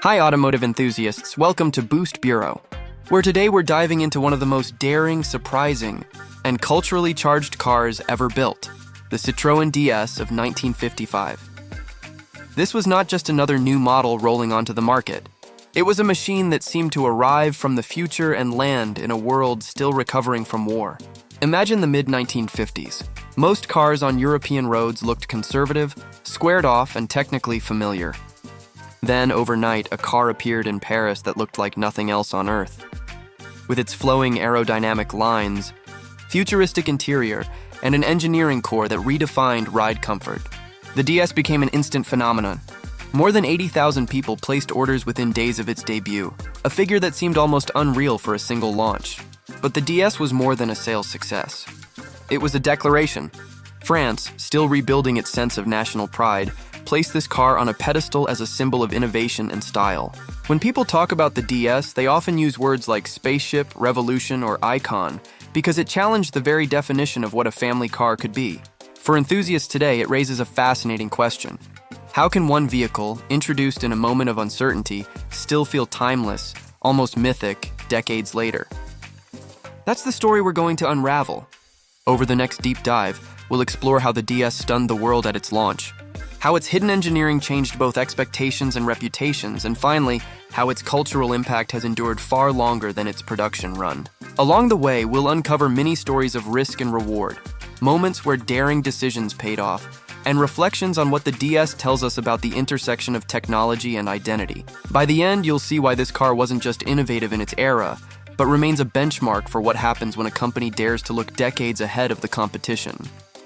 Hi automotive enthusiasts, welcome to Boost Bureau, where today we're diving into one of the most daring, surprising, and culturally charged cars ever built, the Citroën DS of 1955. This was not just another new model rolling onto the market. It was a machine that seemed to arrive from the future and land in a world still recovering from war. Imagine the mid-1950s. Most cars on European roads looked conservative, squared off, and technically familiar. Then, overnight, a car appeared in Paris that looked like nothing else on Earth. With its flowing aerodynamic lines, futuristic interior, and an engineering core that redefined ride comfort, the DS became an instant phenomenon. More than 80,000 people placed orders within days of its debut, a figure that seemed almost unreal for a single launch. But the DS was more than a sales success. It was a declaration. France, still rebuilding its sense of national pride, placed this car on a pedestal as a symbol of innovation and style. When people talk about the DS, they often use words like spaceship, revolution, or icon, because it challenged the very definition of what a family car could be. For enthusiasts today, it raises a fascinating question. How can one vehicle, introduced in a moment of uncertainty, still feel timeless, almost mythic, decades later? That's the story we're going to unravel. Over the next deep dive, we'll explore how the DS stunned the world at its launch, how its hidden engineering changed both expectations and reputations, and finally, how its cultural impact has endured far longer than its production run. Along the way, we'll uncover many stories of risk and reward, moments where daring decisions paid off, and reflections on what the DS tells us about the intersection of technology and identity. By the end, you'll see why this car wasn't just innovative in its era, but remains a benchmark for what happens when a company dares to look decades ahead of the competition.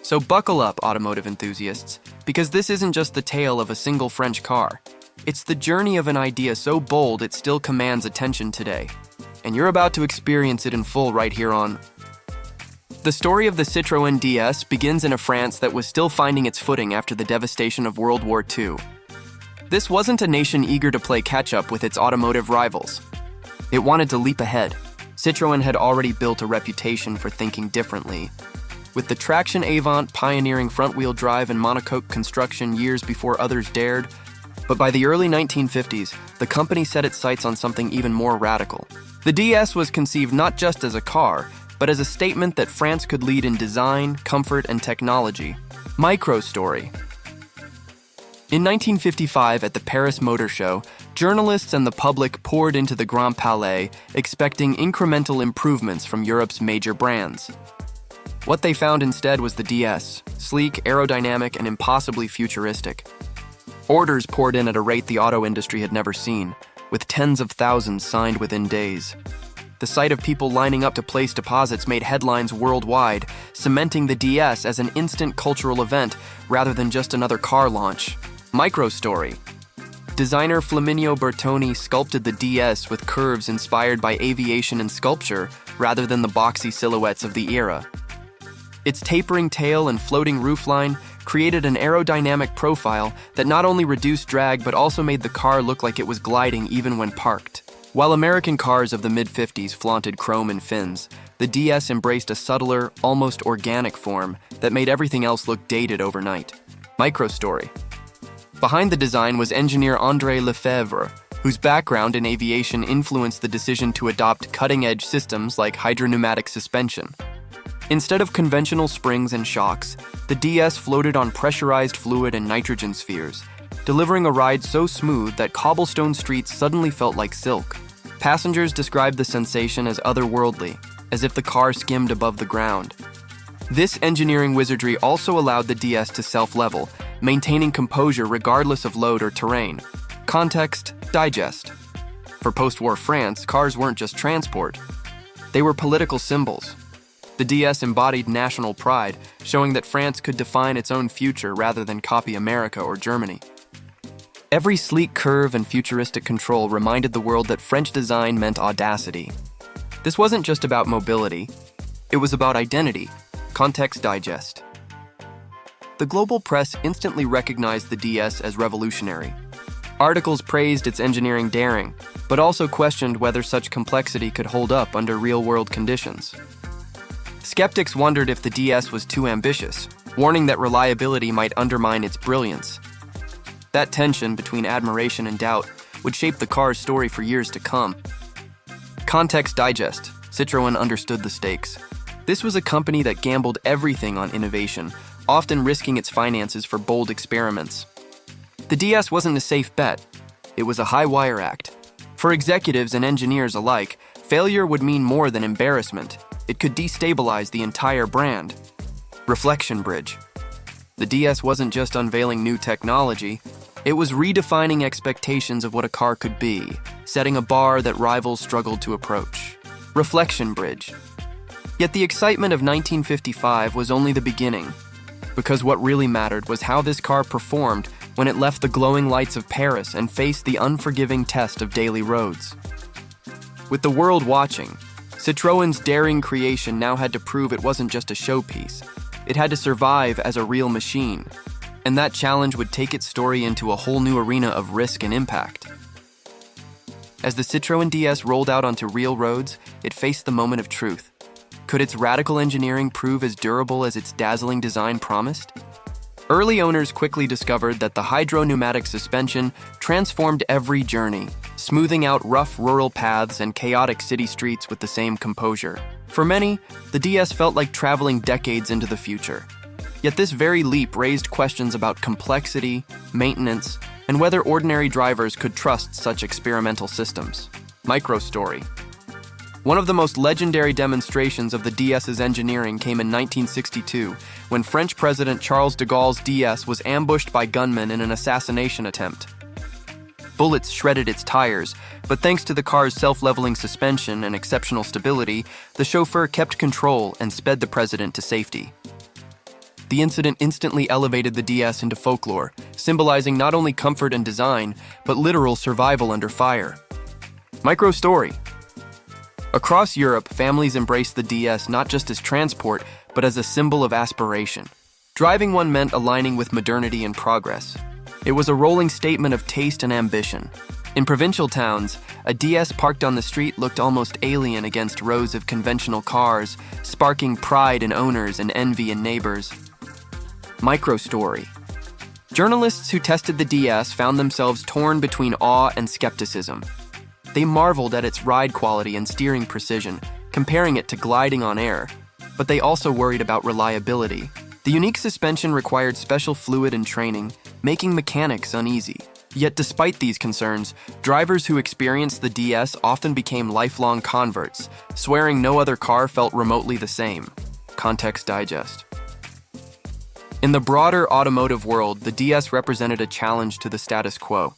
So buckle up, automotive enthusiasts, because this isn't just the tale of a single French car. It's the journey of an idea so bold it still commands attention today. And you're about to experience it in full right here on. The story of the Citroën DS begins in a France that was still finding its footing after the devastation of World War II. This wasn't a nation eager to play catch-up with its automotive rivals. It wanted to leap ahead. Citroën had already built a reputation for thinking differently, with the traction Avant pioneering front-wheel drive and monocoque construction years before others dared. But by the early 1950s, the company set its sights on something even more radical. The DS was conceived not just as a car, but as a statement that France could lead in design, comfort, and technology. Micro-story. In 1955, at the Paris Motor Show, journalists and the public poured into the Grand Palais, expecting incremental improvements from Europe's major brands. What they found instead was the DS, sleek, aerodynamic, and impossibly futuristic. Orders poured in at a rate the auto industry had never seen, with tens of thousands signed within days. The sight of people lining up to place deposits made headlines worldwide, cementing the DS as an instant cultural event rather than just another car launch. Micro-story. Designer Flaminio Bertoni sculpted the DS with curves inspired by aviation and sculpture rather than the boxy silhouettes of the era. Its tapering tail and floating roofline created an aerodynamic profile that not only reduced drag but also made the car look like it was gliding even when parked. While American cars of the mid-50s flaunted chrome and fins, the DS embraced a subtler, almost organic form that made everything else look dated overnight. Micro-story. Behind the design was engineer André Lefebvre, whose background in aviation influenced the decision to adopt cutting-edge systems like hydropneumatic suspension. Instead of conventional springs and shocks, the DS floated on pressurized fluid and nitrogen spheres, delivering a ride so smooth that cobblestone streets suddenly felt like silk. Passengers described the sensation as otherworldly, as if the car skimmed above the ground. This engineering wizardry also allowed the DS to self-level, maintaining composure regardless of load or terrain. Context, digest. For post-war France, cars weren't just transport. They were political symbols. The DS embodied national pride, showing that France could define its own future rather than copy America or Germany. Every sleek curve and futuristic control reminded the world that French design meant audacity. This wasn't just about mobility, it was about identity. Context digest. The global press instantly recognized the DS as revolutionary. Articles praised its engineering daring, but also questioned whether such complexity could hold up under real-world conditions. Skeptics wondered if the DS was too ambitious, warning that reliability might undermine its brilliance. That tension between admiration and doubt would shape the car's story for years to come. Context Digest. Citroën understood the stakes. This was a company that gambled everything on innovation, often risking its finances for bold experiments. The DS wasn't a safe bet. It was a high-wire act. For executives and engineers alike, failure would mean more than embarrassment. It could destabilize the entire brand. Reflection Bridge. The DS wasn't just unveiling new technology, it was redefining expectations of what a car could be, setting a bar that rivals struggled to approach. Reflection Bridge. Yet the excitement of 1955 was only the beginning, because what really mattered was how this car performed when it left the glowing lights of Paris and faced the unforgiving test of daily roads. With the world watching, Citroën's daring creation now had to prove it wasn't just a showpiece. It had to survive as a real machine, and that challenge would take its story into a whole new arena of risk and impact. As the Citroën DS rolled out onto real roads, it faced the moment of truth. Could its radical engineering prove as durable as its dazzling design promised? Early owners quickly discovered that the hydropneumatic suspension transformed every journey, smoothing out rough rural paths and chaotic city streets with the same composure. For many, the DS felt like traveling decades into the future. Yet this very leap raised questions about complexity, maintenance, and whether ordinary drivers could trust such experimental systems. Microstory. One of the most legendary demonstrations of the DS's engineering came in 1962, when French President Charles de Gaulle's DS was ambushed by gunmen in an assassination attempt. Bullets shredded its tires, but thanks to the car's self-leveling suspension and exceptional stability, the chauffeur kept control and sped the president to safety. The incident instantly elevated the DS into folklore, symbolizing not only comfort and design, but literal survival under fire. Microstory. Across Europe, families embraced the DS not just as transport, but as a symbol of aspiration. Driving one meant aligning with modernity and progress. It was a rolling statement of taste and ambition. In provincial towns, a DS parked on the street looked almost alien against rows of conventional cars, sparking pride in owners and envy in neighbors. Microstory. Journalists who tested the DS found themselves torn between awe and skepticism. They marveled at its ride quality and steering precision, comparing it to gliding on air, but they also worried about reliability. The unique suspension required special fluid and training, making mechanics uneasy. Yet despite these concerns, drivers who experienced the DS often became lifelong converts, swearing no other car felt remotely the same. Context Digest. In the broader automotive world, the DS represented a challenge to the status quo.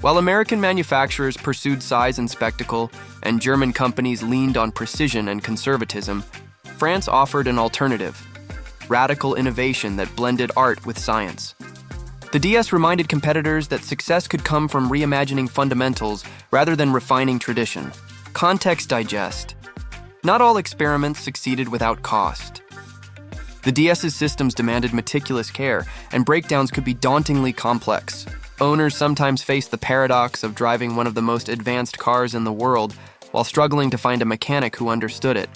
While American manufacturers pursued size and spectacle, and German companies leaned on precision and conservatism, France offered an alternative: radical innovation that blended art with science. The DS reminded competitors that success could come from reimagining fundamentals rather than refining tradition. Context Digest. Not all experiments succeeded without cost. The DS's systems demanded meticulous care, and breakdowns could be dauntingly complex. Owners sometimes faced the paradox of driving one of the most advanced cars in the world while struggling to find a mechanic who understood it.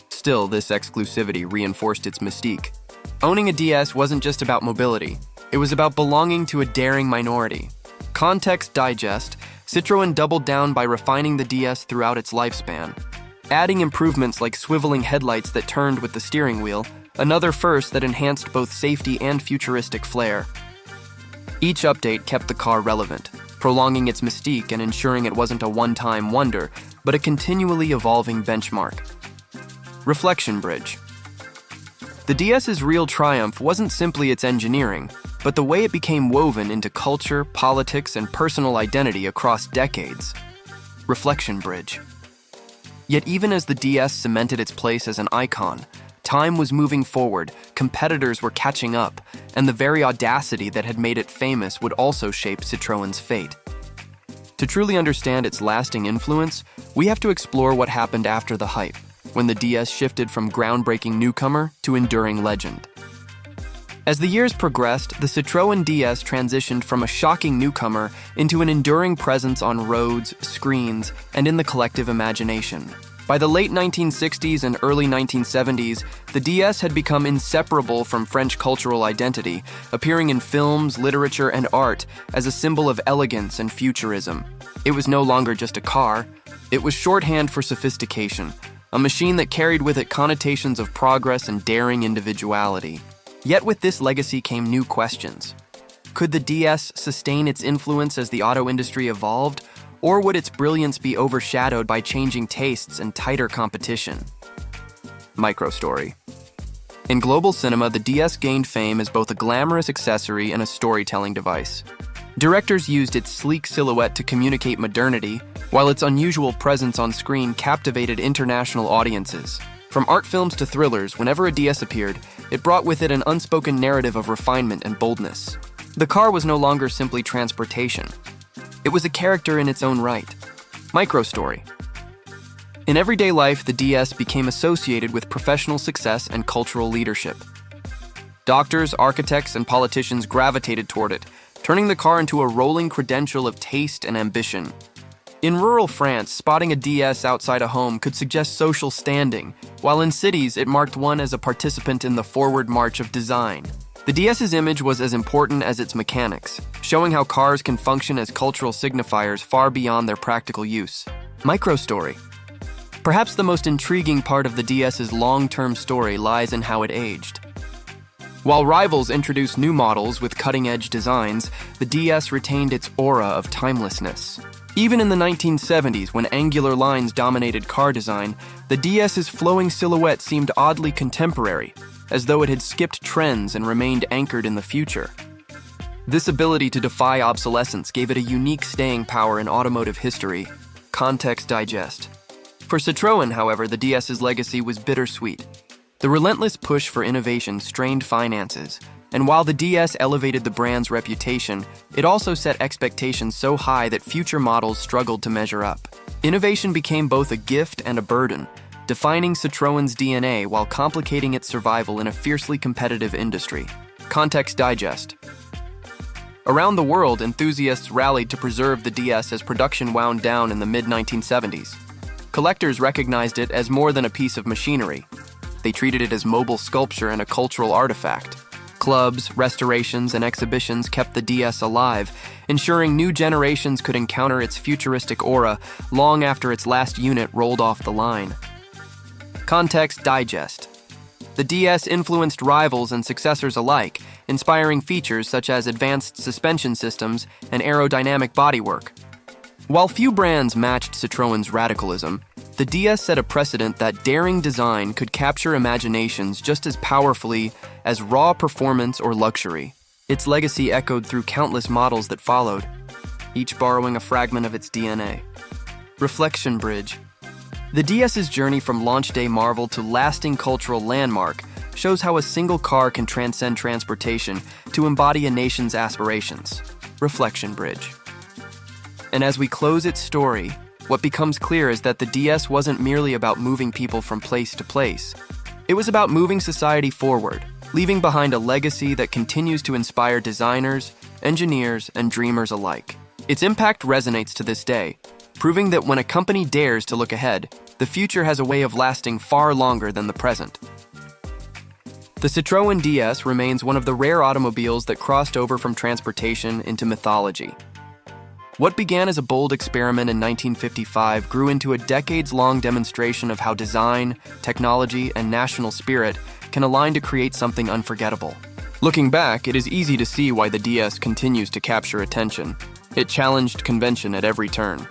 Still, this exclusivity reinforced its mystique. Owning a DS wasn't just about mobility. It was about belonging to a daring minority. Context Digest. Citroën doubled down by refining the DS throughout its lifespan, adding improvements like swiveling headlights that turned with the steering wheel, another first that enhanced both safety and futuristic flair. Each update kept the car relevant, prolonging its mystique and ensuring it wasn't a one-time wonder, but a continually evolving benchmark. Reflection Bridge. The DS's real triumph wasn't simply its engineering, but the way it became woven into culture, politics, and personal identity across decades. Reflection Bridge. Yet even as the DS cemented its place as an icon, time was moving forward, competitors were catching up, and the very audacity that had made it famous would also shape Citroën's fate. To truly understand its lasting influence, we have to explore what happened after the hype, when the DS shifted from groundbreaking newcomer to enduring legend. As the years progressed, the Citroën DS transitioned from a shocking newcomer into an enduring presence on roads, screens, and in the collective imagination. By the late 1960s and early 1970s, the DS had become inseparable from French cultural identity, appearing in films, literature, and art as a symbol of elegance and futurism. It was no longer just a car. It was shorthand for sophistication, a machine that carried with it connotations of progress and daring individuality. Yet with this legacy came new questions. Could the DS sustain its influence as the auto industry evolved, or would its brilliance be overshadowed by changing tastes and tighter competition? Microstory. In global cinema, the DS gained fame as both a glamorous accessory and a storytelling device. Directors used its sleek silhouette to communicate modernity, while its unusual presence on screen captivated international audiences. From art films to thrillers, whenever a DS appeared, it brought with it an unspoken narrative of refinement and boldness. The car was no longer simply transportation. It was a character in its own right. Microstory. In everyday life, the DS became associated with professional success and cultural leadership. Doctors, architects, and politicians gravitated toward it, turning the car into a rolling credential of taste and ambition. In rural France, spotting a DS outside a home could suggest social standing, while in cities it marked one as a participant in the forward march of design. The DS's image was as important as its mechanics, showing how cars can function as cultural signifiers far beyond their practical use. Microstory. Perhaps the most intriguing part of the DS's long-term story lies in how it aged. While rivals introduced new models with cutting-edge designs, the DS retained its aura of timelessness. Even in the 1970s, when angular lines dominated car design, the DS's flowing silhouette seemed oddly contemporary, as though it had skipped trends and remained anchored in the future. This ability to defy obsolescence gave it a unique staying power in automotive history. Context digest. For Citroën, however, the DS's legacy was bittersweet. The relentless push for innovation strained finances, and while the DS elevated the brand's reputation, it also set expectations so high that future models struggled to measure up. Innovation became both a gift and a burden, defining Citroën's DNA while complicating its survival in a fiercely competitive industry. Context digest. Around the world, enthusiasts rallied to preserve the DS as production wound down in the mid-1970s. Collectors recognized it as more than a piece of machinery. They treated it as mobile sculpture and a cultural artifact. Clubs, restorations, and exhibitions kept the DS alive, ensuring new generations could encounter its futuristic aura long after its last unit rolled off the line. Context digest. The DS influenced rivals and successors alike, inspiring features such as advanced suspension systems and aerodynamic bodywork. While few brands matched Citroën's radicalism, the DS set a precedent that daring design could capture imaginations just as powerfully as raw performance or luxury. Its legacy echoed through countless models that followed, each borrowing a fragment of its DNA. Reflection bridge. The DS's journey from launch day marvel to lasting cultural landmark shows how a single car can transcend transportation to embody a nation's aspirations. Reflection bridge. And as we close its story, what becomes clear is that the DS wasn't merely about moving people from place to place. It was about moving society forward, leaving behind a legacy that continues to inspire designers, engineers, and dreamers alike. Its impact resonates to this day, proving that when a company dares to look ahead, the future has a way of lasting far longer than the present. The Citroën DS remains one of the rare automobiles that crossed over from transportation into mythology. What began as a bold experiment in 1955 grew into a decades-long demonstration of how design, technology, and national spirit can align to create something unforgettable. Looking back, it is easy to see why the DS continues to capture attention. It challenged convention at every turn.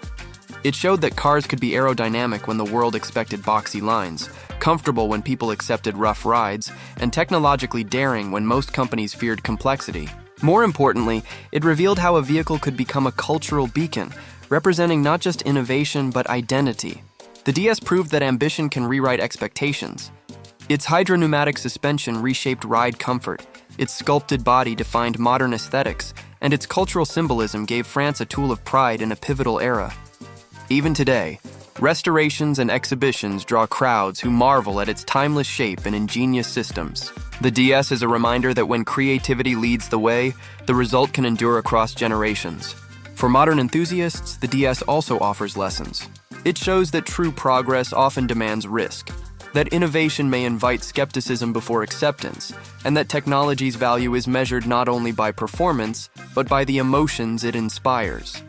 It showed that cars could be aerodynamic when the world expected boxy lines, comfortable when people accepted rough rides, and technologically daring when most companies feared complexity. More importantly, it revealed how a vehicle could become a cultural beacon, representing not just innovation but identity. The DS proved that ambition can rewrite expectations. Its hydropneumatic suspension reshaped ride comfort, its sculpted body defined modern aesthetics, and its cultural symbolism gave France a tool of pride in a pivotal era. Even today, restorations and exhibitions draw crowds who marvel at its timeless shape and ingenious systems. The DS is a reminder that when creativity leads the way, the result can endure across generations. For modern enthusiasts, the DS also offers lessons. It shows that true progress often demands risk, that innovation may invite skepticism before acceptance, and that technology's value is measured not only by performance, but by the emotions it inspires.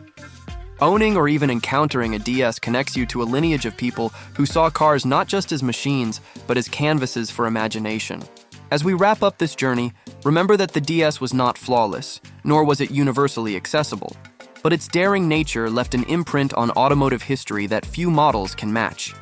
Owning or even encountering a DS connects you to a lineage of people who saw cars not just as machines, but as canvases for imagination. As we wrap up this journey, remember that the DS was not flawless, nor was it universally accessible, but its daring nature left an imprint on automotive history that few models can match.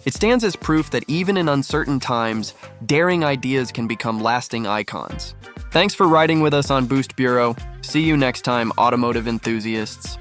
It stands as proof that even in uncertain times, daring ideas can become lasting icons. Thanks for riding with us on Boost Bureau. See you next time, automotive enthusiasts.